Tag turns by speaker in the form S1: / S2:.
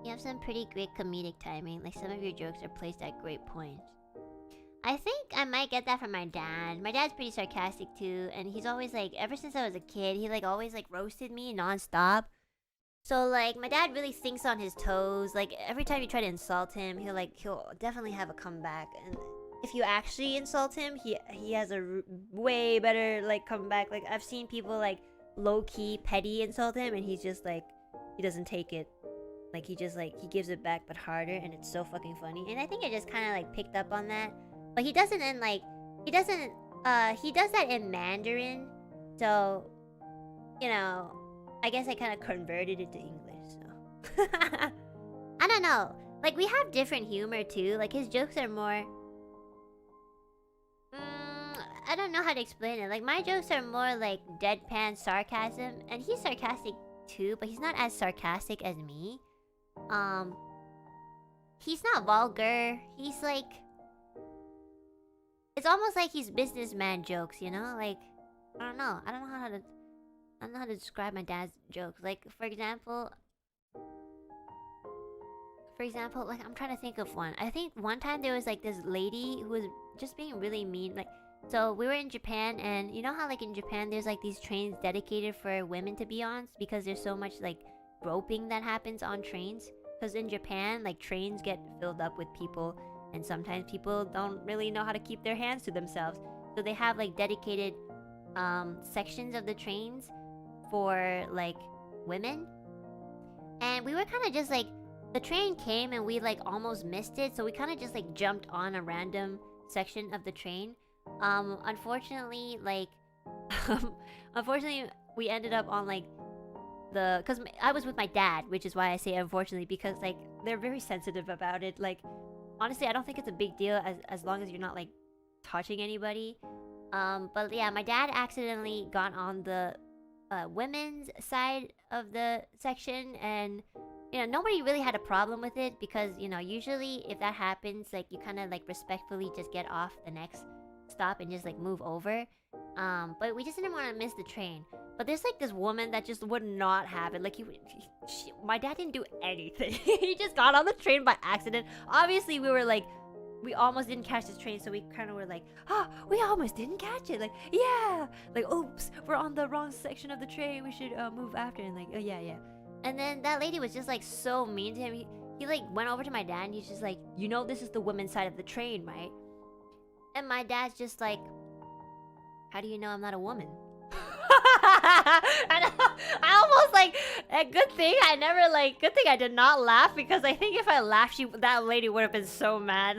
S1: You have some pretty great comedic timing. Like, some of your jokes are placed at great points. I think I might get that from my dad. My dad's pretty sarcastic too, and he's always like, ever since I was a kid, he like always like roasted me nonstop. So like, my dad really thinks on his toes. Like, every time you try to insult him, he'll definitely have a comeback. And if you actually insult him, he has a way better like comeback. Like, I've seen people like low key petty insult him, and he's just like, he doesn't take it. Like, he just like, he gives it back but harder, and it's so fucking funny. And I think I just kind of like picked up on that. But he doesn't in like, he does that in Mandarin. So, you know, I guess I kind of converted it to English, so. I don't know. Like, we have different humor too. Like, his jokes are more... I don't know how to explain it. Like, my jokes are more like deadpan sarcasm. And he's sarcastic too, but he's not as sarcastic as me. He's not vulgar. He's like... It's almost like he's businessman jokes, you know? Like, I don't know how to describe my dad's jokes. Like, for example, like, I'm trying to think of one. I think one time there was like this lady who was just being really mean. Like, so we were in Japan, and you know how like in Japan there's like these trains dedicated for women to be on because there's so much like groping that happens on trains. Because in Japan, like, trains get filled up with people, and sometimes people don't really know how to keep their hands to themselves. So they have like dedicated sections of the trains for like women. And we were kind of just like, the train came and we like almost missed it, so we kind of just like jumped on a random section of the train. Unfortunately, like unfortunately we ended up on like because I was with my dad, which is why I say unfortunately, because like they're very sensitive about it. Like, honestly, I don't think it's a big deal as long as you're not like touching anybody. But yeah, my dad accidentally got on the women's side of the section, and you know, nobody really had a problem with it because, you know, usually if that happens, like, you kind of like respectfully just get off the next stop and just like move over. But we just didn't want to miss the train. But there's like this woman that just would not have it. Like, my dad didn't do anything. He just got on the train by accident. Obviously, we were like, we almost didn't catch this train, so we kind of were like, oh, we almost didn't catch it. Like, yeah, like, oops, we're on the wrong section of the train. We should move after. And like, oh yeah. And then that lady was just like so mean to him. He like went over to my dad and he's just like, you know, this is the women's side of the train, right? And my dad's just like, how do you know I'm not a woman? And I almost like, good thing I did not laugh, because I think if I laughed, that lady would have been so mad.